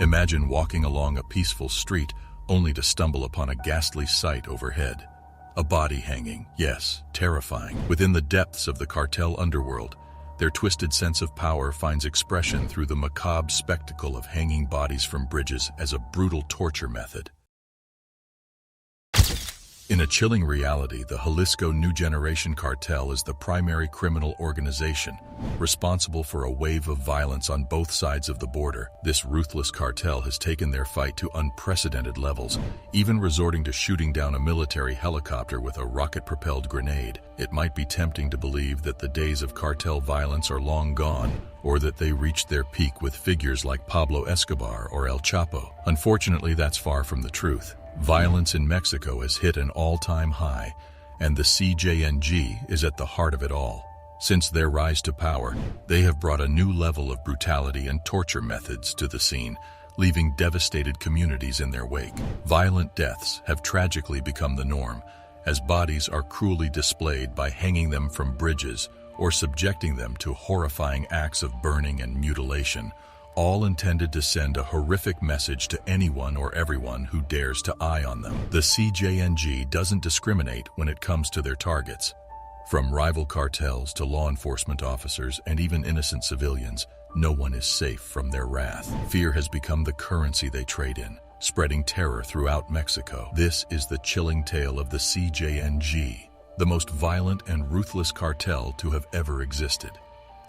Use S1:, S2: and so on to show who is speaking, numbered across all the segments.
S1: Imagine walking along a peaceful street only to stumble upon a ghastly sight overhead. A body hanging, yes, terrifying. Within the depths of the cartel underworld, their twisted sense of power finds expression through the macabre spectacle of hanging bodies from bridges as a brutal torture method. In a chilling reality, the Jalisco New Generation Cartel is the primary criminal organization responsible for a wave of violence on both sides of the border. This ruthless cartel has taken their fight to unprecedented levels, even resorting to shooting down a military helicopter with a rocket-propelled grenade. It might be tempting to believe that the days of cartel violence are long gone, or that they reached their peak with figures like Pablo Escobar or El Chapo. Unfortunately, that's far from the truth. Violence in Mexico has hit an all-time high, and the CJNG is at the heart of it all. Since their rise to power, they have brought a new level of brutality and torture methods to the scene, leaving devastated communities in their wake. Violent deaths have tragically become the norm, as bodies are cruelly displayed by hanging them from bridges or subjecting them to horrifying acts of burning and mutilation, all intended to send a horrific message to anyone or everyone who dares to eye on them. The CJNG doesn't discriminate when it comes to their targets. From rival cartels to law enforcement officers and even innocent civilians, no one is safe from their wrath. Fear has become the currency they trade in, spreading terror throughout Mexico. This is the chilling tale of the CJNG, the most violent and ruthless cartel to have ever existed.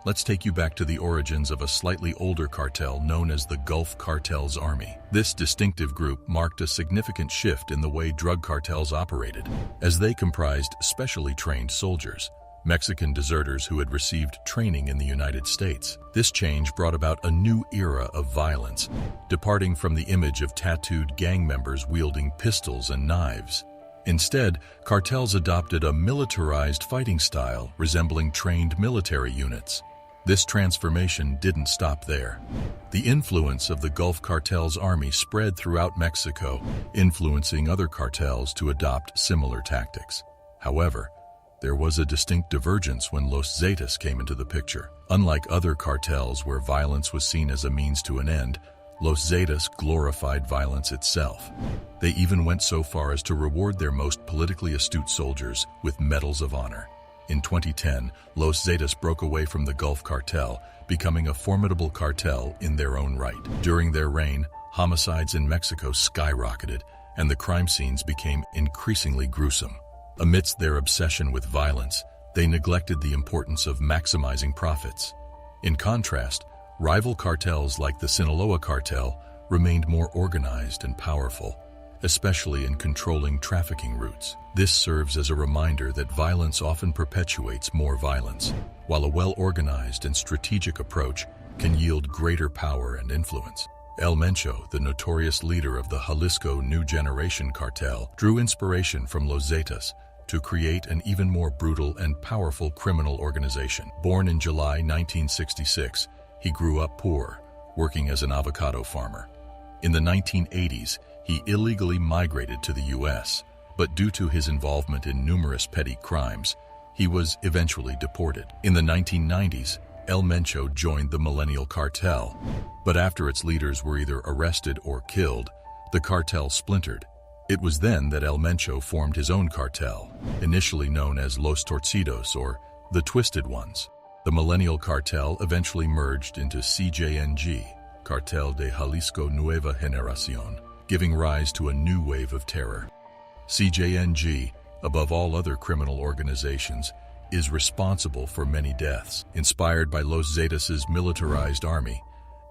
S1: Let's take you back to the origins of a slightly older cartel known as the Gulf Cartel's Army. This distinctive group marked a significant shift in the way drug cartels operated, as they comprised specially trained soldiers, Mexican deserters who had received training in the United States. This change brought about a new era of violence, departing from the image of tattooed gang members wielding pistols and knives. Instead, cartels adopted a militarized fighting style resembling trained military units. This transformation didn't stop there. The influence of the Gulf Cartel's army spread throughout Mexico, influencing other cartels to adopt similar tactics. However, there was a distinct divergence when Los Zetas came into the picture. Unlike other cartels where violence was seen as a means to an end, Los Zetas glorified violence itself. They even went so far as to reward their most politically astute soldiers with medals of honor. In 2010, Los Zetas broke away from the Gulf Cartel, becoming a formidable cartel in their own right. During their reign, homicides in Mexico skyrocketed, and the crime scenes became increasingly gruesome. Amidst their obsession with violence, they neglected the importance of maximizing profits. In contrast, rival cartels like the Sinaloa cartel remained more organized and powerful, especially in controlling trafficking routes. This serves as a reminder that violence often perpetuates more violence, while a well-organized and strategic approach can yield greater power and influence. El Mencho, the notorious leader of the Jalisco New Generation Cartel, drew inspiration from Los Zetas to create an even more brutal and powerful criminal organization. Born in July 1966, he grew up poor, working as an avocado farmer. In the 1980s, he illegally migrated to the U.S., but due to his involvement in numerous petty crimes, he was eventually deported. In the 1990s, El Mencho joined the Millennial Cartel, but after its leaders were either arrested or killed, the cartel splintered. It was then that El Mencho formed his own cartel, initially known as Los Torcidos, or the Twisted Ones. The Millennial Cartel eventually merged into CJNG, Cartel de Jalisco Nueva Generación, giving rise to a new wave of terror. CJNG, above all other criminal organizations, is responsible for many deaths. Inspired by Los Zetas' militarized army,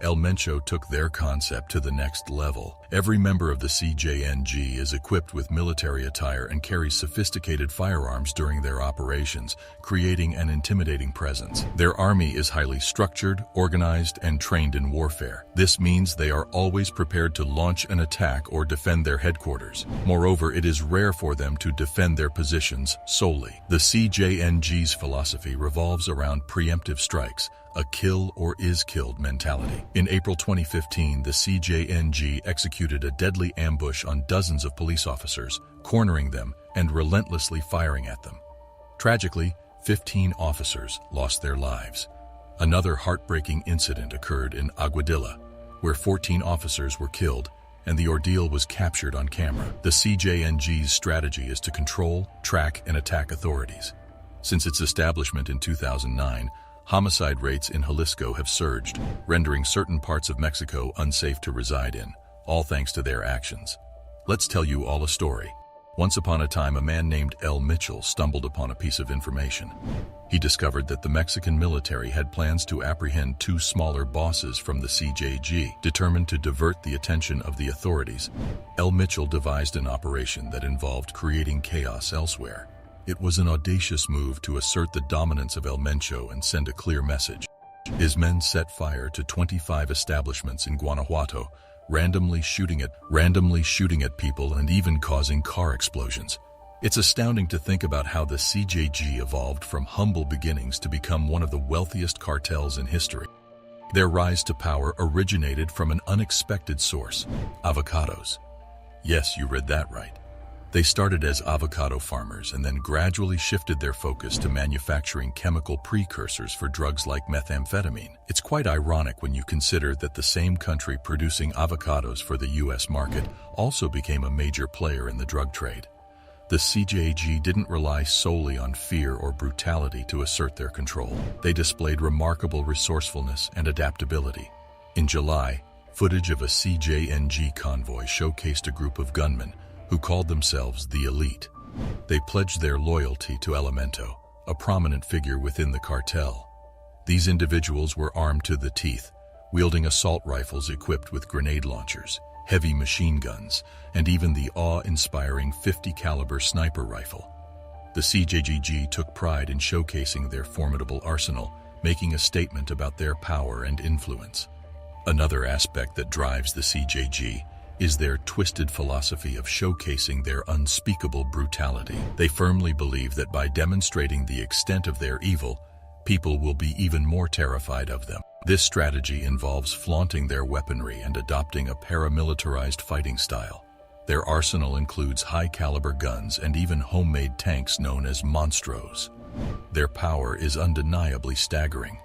S1: El Mencho took their concept to the next level. Every member of the CJNG is equipped with military attire and carries sophisticated firearms during their operations, creating an intimidating presence. Their army is highly structured, organized, and trained in warfare. This means they are always prepared to launch an attack or defend their headquarters. Moreover, it is rare for them to defend their positions solely. The CJNG's philosophy revolves around preemptive strikes, a kill or is killed mentality. In April 2015, the CJNG executed a deadly ambush on dozens of police officers, cornering them and relentlessly firing at them. Tragically, 15 officers lost their lives. Another heartbreaking incident occurred in Aguadilla, where 14 officers were killed, and the ordeal was captured on camera. The CJNG's strategy is to control, track, and attack authorities. Since its establishment in 2009, homicide rates in Jalisco have surged, rendering certain parts of Mexico unsafe to reside in, all thanks to their actions. Let's tell you all a story. Once upon a time, a man named L. Mitchell stumbled upon a piece of information. He discovered that the Mexican military had plans to apprehend two smaller bosses from the CJG. Determined to divert the attention of the authorities, L. Mitchell devised an operation that involved creating chaos elsewhere. It was an audacious move to assert the dominance of El Mencho and send a clear message. His men set fire to 25 establishments in Guanajuato, randomly shooting at people and even causing car explosions. It's astounding to think about how the CJG evolved from humble beginnings to become one of the wealthiest cartels in history. Their rise to power originated from an unexpected source: avocados. Yes, you read that right. They started as avocado farmers and then gradually shifted their focus to manufacturing chemical precursors for drugs like methamphetamine. It's quite ironic when you consider that the same country producing avocados for the US market also became a major player in the drug trade. The CJG didn't rely solely on fear or brutality to assert their control. They displayed remarkable resourcefulness and adaptability. In July, footage of a CJNG convoy showcased a group of gunmen who called themselves the Elite. They pledged their loyalty to Elemento, a prominent figure within the cartel. These individuals were armed to the teeth, wielding assault rifles equipped with grenade launchers, heavy machine guns, and even the awe-inspiring 50 caliber sniper rifle. The CJGG took pride in showcasing their formidable arsenal, making a statement about their power and influence. Another aspect that drives the CJG is their twisted philosophy of showcasing their unspeakable brutality. They firmly believe that by demonstrating the extent of their evil, people will be even more terrified of them. This strategy involves flaunting their weaponry and adopting a paramilitarized fighting style. Their arsenal includes high-caliber guns and even homemade tanks known as monstros. Their power is undeniably staggering.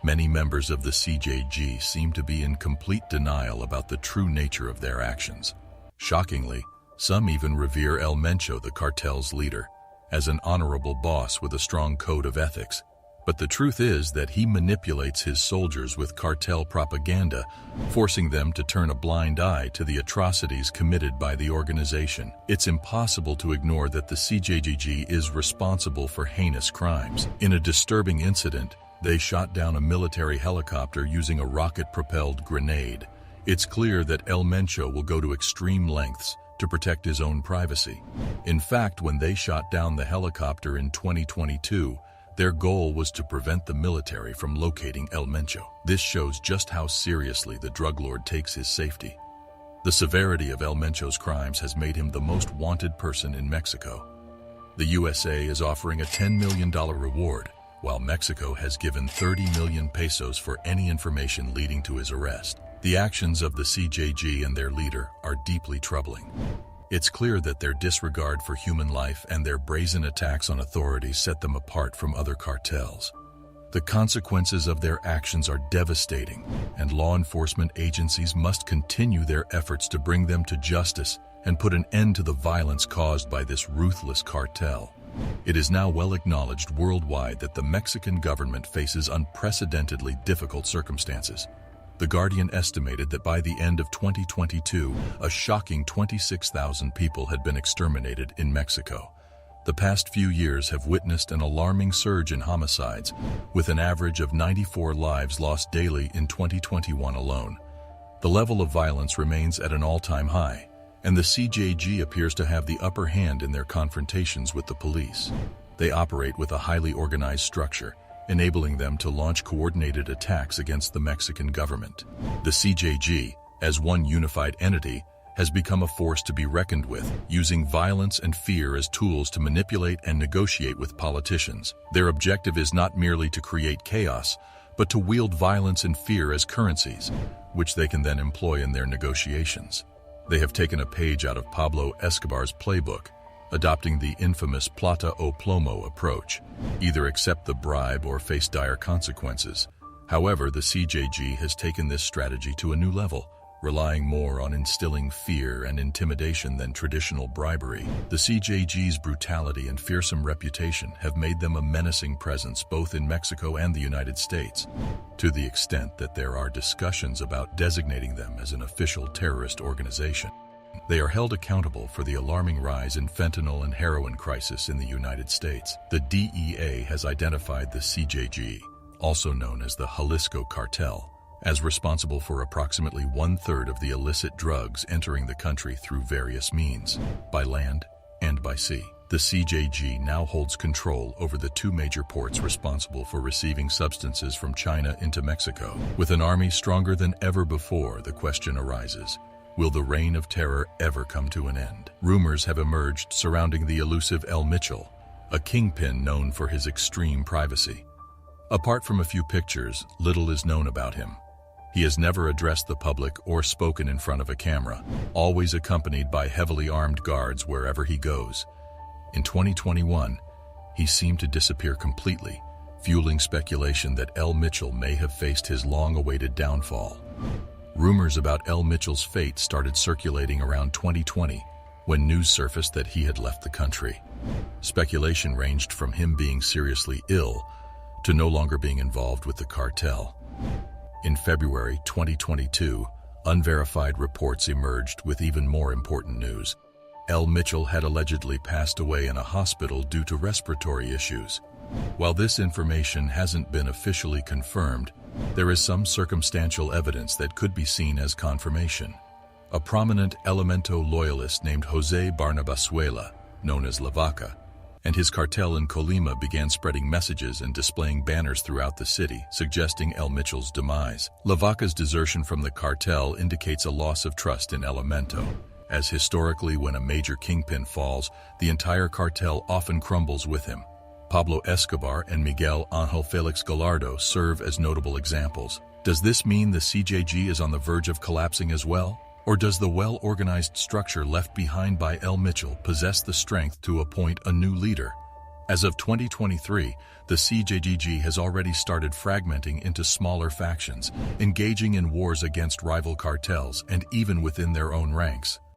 S1: Many members of the CJG seem to be in complete denial about the true nature of their actions. Shockingly, some even revere El Mencho, the cartel's leader, as an honorable boss with a strong code of ethics. But the truth is that he manipulates his soldiers with cartel propaganda, forcing them to turn a blind eye to the atrocities committed by the organization. It's impossible to ignore that the CJG is responsible for heinous crimes. In a disturbing incident, they shot down a military helicopter using a rocket-propelled grenade. It's clear that El Mencho will go to extreme lengths to protect his own privacy. In fact, when they shot down the helicopter in 2022, their goal was to prevent the military from locating El Mencho. This shows just how seriously the drug lord takes his safety. The severity of El Mencho's crimes has made him the most wanted person in Mexico. The USA is offering a $10 million reward, while Mexico has given 30 million pesos for any information leading to his arrest. The actions of the CJG and their leader are deeply troubling. It's clear that their disregard for human life and their brazen attacks on authorities set them apart from other cartels. The consequences of their actions are devastating, and law enforcement agencies must continue their efforts to bring them to justice and put an end to the violence caused by this ruthless cartel. It is now well acknowledged worldwide that the Mexican government faces unprecedentedly difficult circumstances. The Guardian estimated that by the end of 2022, a shocking 26,000 people had been exterminated in Mexico. The past few years have witnessed an alarming surge in homicides, with an average of 94 lives lost daily in 2021 alone. The level of violence remains at an all-time high, and the CJG appears to have the upper hand in their confrontations with the police. They operate with a highly organized structure, enabling them to launch coordinated attacks against the Mexican government. The CJG, as one unified entity, has become a force to be reckoned with, using violence and fear as tools to manipulate and negotiate with politicians. Their objective is not merely to create chaos, but to wield violence and fear as currencies, which they can then employ in their negotiations. They have taken a page out of Pablo Escobar's playbook, adopting the infamous plata o plomo approach: either accept the bribe or face dire consequences. However, the CJG has taken this strategy to a new level, relying more on instilling fear and intimidation than traditional bribery. The CJG's brutality and fearsome reputation have made them a menacing presence both in Mexico and the United States, to the extent that there are discussions about designating them as an official terrorist organization. They are held accountable for the alarming rise in fentanyl and heroin crisis in the United States. The DEA has identified the CJG, also known as the Jalisco Cartel, as responsible for approximately 1/3 of the illicit drugs entering the country through various means, by land and by sea. The CJG now holds control over the two major ports responsible for receiving substances from China into Mexico. With an army stronger than ever before, the question arises, will the reign of terror ever come to an end? Rumors have emerged surrounding the elusive El Mitchell, a kingpin known for his extreme privacy. Apart from a few pictures, little is known about him. He has never addressed the public or spoken in front of a camera, always accompanied by heavily armed guards wherever he goes. In 2021, he seemed to disappear completely, fueling speculation that El Mitchell may have faced his long-awaited downfall. Rumors about El Mitchell's fate started circulating around 2020, when news surfaced that he had left the country. Speculation ranged from him being seriously ill to no longer being involved with the cartel. In February 2022, unverified reports emerged with even more important news. El Mitchell had allegedly passed away in a hospital due to respiratory issues. While this information hasn't been officially confirmed, there is some circumstantial evidence that could be seen as confirmation. A prominent Elemento loyalist named Jose Barnabasuela, known as La Vaca, and his cartel in Colima began spreading messages and displaying banners throughout the city, suggesting El Mitchell's demise. La Vaca's desertion from the cartel indicates a loss of trust in Elemento, as historically when a major kingpin falls, the entire cartel often crumbles with him. Pablo Escobar and Miguel Ángel Félix Gallardo serve as notable examples. Does this mean the CJG is on the verge of collapsing as well? Or does the well-organized structure left behind by El Mitchell possess the strength to appoint a new leader? As of 2023, the CJG has already started fragmenting into smaller factions, engaging in wars against rival cartels and even within their own ranks.